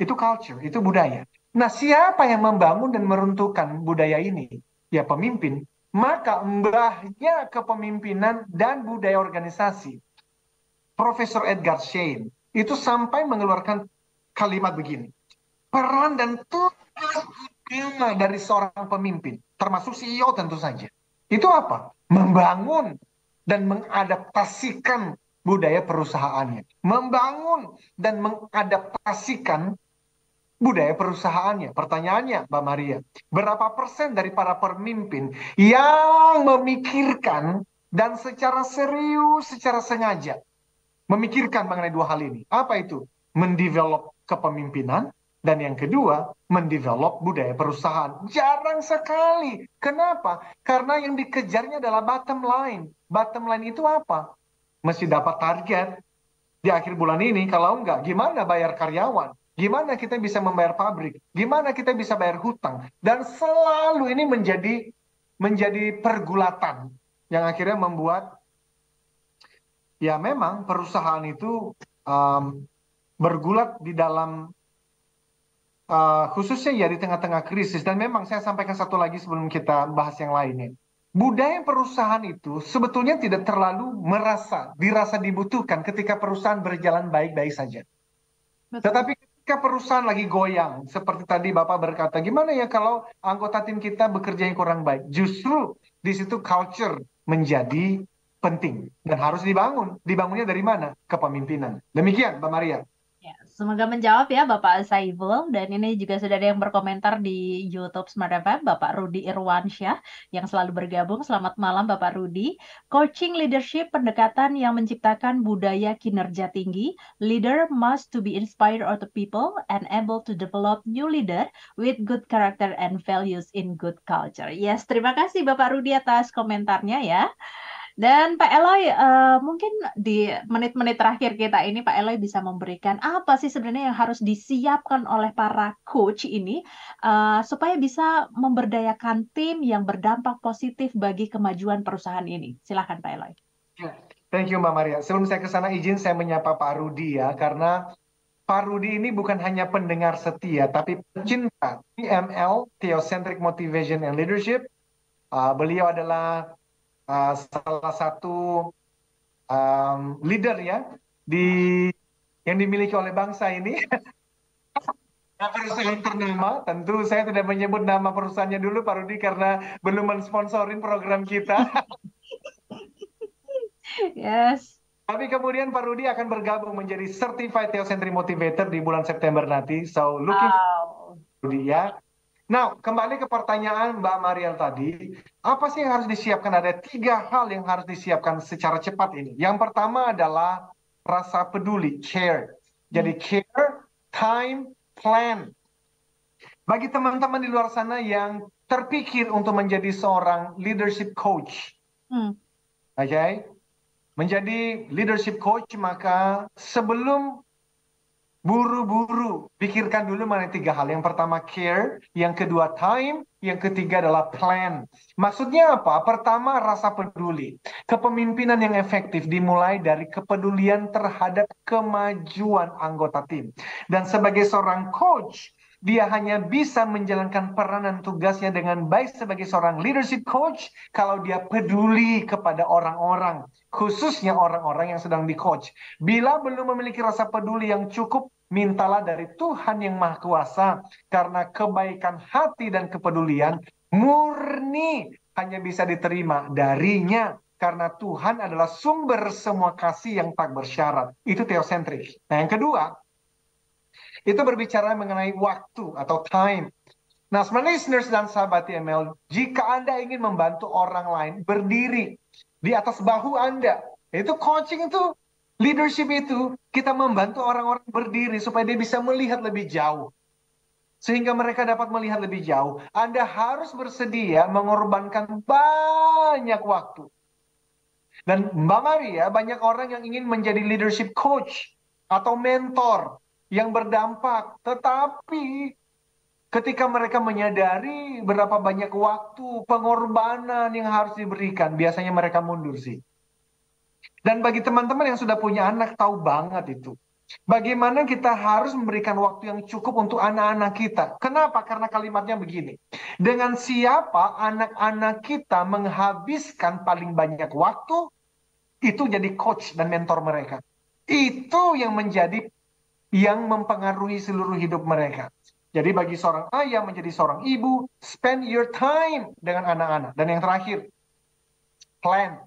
Itu culture, itu budaya. Nah, siapa yang membangun dan meruntuhkan budaya ini? Ya pemimpin. Maka mbahnya kepemimpinan dan budaya organisasi, Profesor Edgar Schein, itu sampai mengeluarkan kalimat begini. Peran dan tugas utama dari seorang pemimpin, termasuk CEO tentu saja, itu apa? Membangun dan mengadaptasikan budaya perusahaannya. Membangun dan mengadaptasikan budaya perusahaannya. Pertanyaannya, Mbak Maria, berapa persen dari para pemimpin yang memikirkan dan secara serius, secara sengaja memikirkan mengenai dua hal ini? Apa itu? Mendevelop kepemimpinan, dan yang kedua, mendevelop budaya perusahaan. Jarang sekali. Kenapa? Karena yang dikejarnya adalah bottom line. Bottom line itu apa? Mesti dapat target, di akhir bulan ini? Kalau enggak, gimana bayar karyawan? Gimana kita bisa membayar pabrik? Gimana kita bisa bayar hutang? Dan selalu ini menjadi pergulatan yang akhirnya membuat ya memang perusahaan itu bergulat di dalam khususnya ya di tengah-tengah krisis. Dan memang saya sampaikan satu lagi sebelum kita bahas yang lainnya. Budaya perusahaan itu sebetulnya tidak terlalu dirasa dibutuhkan ketika perusahaan berjalan baik-baik saja. Betul. Tetapi ketika perusahaan lagi goyang, seperti tadi Bapak berkata, gimana ya kalau anggota tim kita bekerja yang kurang baik? Justru di situ culture menjadi penting dan harus dibangun. Dibangunnya dari mana? Kepemimpinan. Demikian, Mbak Maria. Ya, semoga menjawab ya Bapak Saiful. Dan ini juga sudah ada yang berkomentar di YouTube Smart FM, Bapak Rudi Irwansyah yang selalu bergabung. Selamat malam Bapak Rudi. Coaching leadership pendekatan yang menciptakan budaya kinerja tinggi. Leader must to be inspired of the people and able to develop new leader with good character and values in good culture. Yes, terima kasih Bapak Rudi atas komentarnya ya. Dan Pak Eloy, mungkin di menit-menit terakhir kita ini Pak Eloy bisa memberikan apa sih sebenarnya yang harus disiapkan oleh para coach ini supaya bisa memberdayakan tim yang berdampak positif bagi kemajuan perusahaan ini. Silakan Pak Eloy. Thank you Mbak Maria. Sebelum saya ke sana izin saya menyapa Pak Rudi ya, karena Pak Rudi ini bukan hanya pendengar setia, tapi pecinta TML, Theocentric Motivation and Leadership. Beliau adalah salah satu leader ya yang dimiliki oleh bangsa ini. Perusahaan ternama, tentu saya tidak menyebut nama perusahaannya dulu Pak Rudi karena belum mensponsorin program kita. Yes. Tapi kemudian Pak Rudi akan bergabung menjadi Certified Theocentric Motivator di bulan September nanti. So looking Rudi ya. Nah, kembali ke pertanyaan Mbak Mariel tadi, apa sih yang harus disiapkan? Ada 3 hal yang harus disiapkan secara cepat ini. Yang pertama adalah rasa peduli, care. Jadi care, time, plan. Bagi teman-teman di luar sana yang terpikir untuk menjadi seorang leadership coach, okay? Menjadi leadership coach, maka sebelum buru-buru, pikirkan dulu mana 3 hal. Yang pertama care, yang kedua time, yang ketiga adalah plan. Maksudnya apa? Pertama, rasa peduli. Kepemimpinan yang efektif dimulai dari kepedulian terhadap kemajuan anggota tim. Dan sebagai seorang coach, dia hanya bisa menjalankan peranan tugasnya dengan baik sebagai seorang leadership coach kalau dia peduli kepada orang-orang, khususnya orang-orang yang sedang di-coach. Bila belum memiliki rasa peduli yang cukup, mintalah dari Tuhan yang Maha Kuasa, karena kebaikan hati dan kepedulian murni hanya bisa diterima darinya, karena Tuhan adalah sumber semua kasih yang tak bersyarat. Itu theocentric. Nah, yang kedua, itu berbicara mengenai waktu atau time. Nah, sebenarnya listeners dan sahabat TML, jika Anda ingin membantu orang lain berdiri di atas bahu Anda, itu coaching itu, leadership itu, kita membantu orang-orang berdiri supaya dia bisa melihat lebih jauh. Sehingga mereka dapat melihat lebih jauh. Anda harus bersedia mengorbankan banyak waktu. Dan Mbak Maria, banyak orang yang ingin menjadi leadership coach atau mentor yang berdampak, tetapi ketika mereka menyadari berapa banyak waktu, pengorbanan yang harus diberikan, biasanya mereka mundur sih. Dan bagi teman-teman yang sudah punya anak, tahu banget itu. Bagaimana kita harus memberikan waktu yang cukup untuk anak-anak kita. Kenapa? Karena kalimatnya begini. Dengan siapa anak-anak kita menghabiskan paling banyak waktu, itu jadi coach dan mentor mereka. Itu yang mempengaruhi seluruh hidup mereka. Jadi bagi seorang ayah menjadi seorang ibu, spend your time dengan anak-anak. Dan yang terakhir, plan.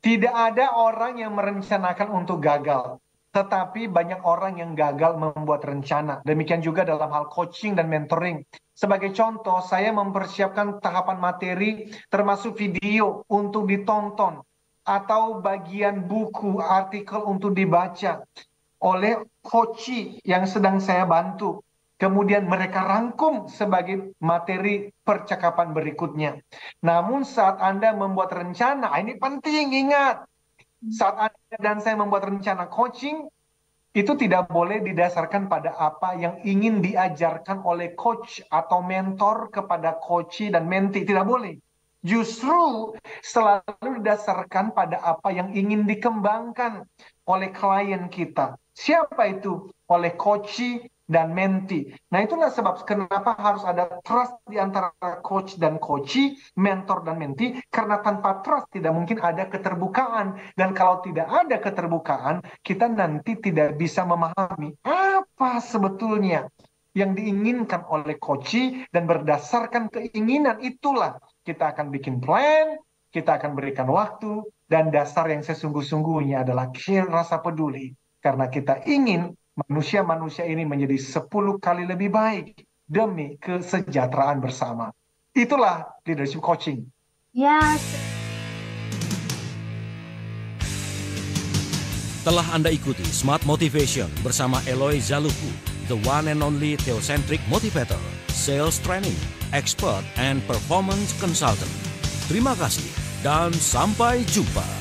Tidak ada orang yang merencanakan untuk gagal. Tetapi banyak orang yang gagal membuat rencana. Demikian juga dalam hal coaching dan mentoring. Sebagai contoh, saya mempersiapkan tahapan materi termasuk video untuk ditonton, atau bagian buku, artikel untuk dibaca oleh coach yang sedang saya bantu. Kemudian mereka rangkum sebagai materi percakapan berikutnya. Namun saat Anda membuat rencana, ini penting, ingat. Saat Anda dan saya membuat rencana coaching, itu tidak boleh didasarkan pada apa yang ingin diajarkan oleh coach atau mentor kepada coachee dan mentee. Tidak boleh. Justru selalu didasarkan pada apa yang ingin dikembangkan oleh klien kita. Siapa itu? Oleh coachee dan mentee. Nah, itulah sebab kenapa harus ada trust di antara coach dan coachee, mentor dan mentee, karena tanpa trust tidak mungkin ada keterbukaan. Dan kalau tidak ada keterbukaan, kita nanti tidak bisa memahami apa sebetulnya yang diinginkan oleh coachee, dan berdasarkan keinginan itulah kita akan bikin plan, kita akan berikan waktu, dan dasar yang sesungguh-sungguhnya adalah rasa peduli. Karena kita ingin manusia-manusia ini menjadi 10 kali lebih baik demi kesejahteraan bersama. Itulah leadership coaching. Ya. Telah Anda ikuti Smart Motivation bersama Eloy Zaluhu, the one and only theocentric motivator, sales training, expert, and performance consultant. Terima kasih dan sampai jumpa.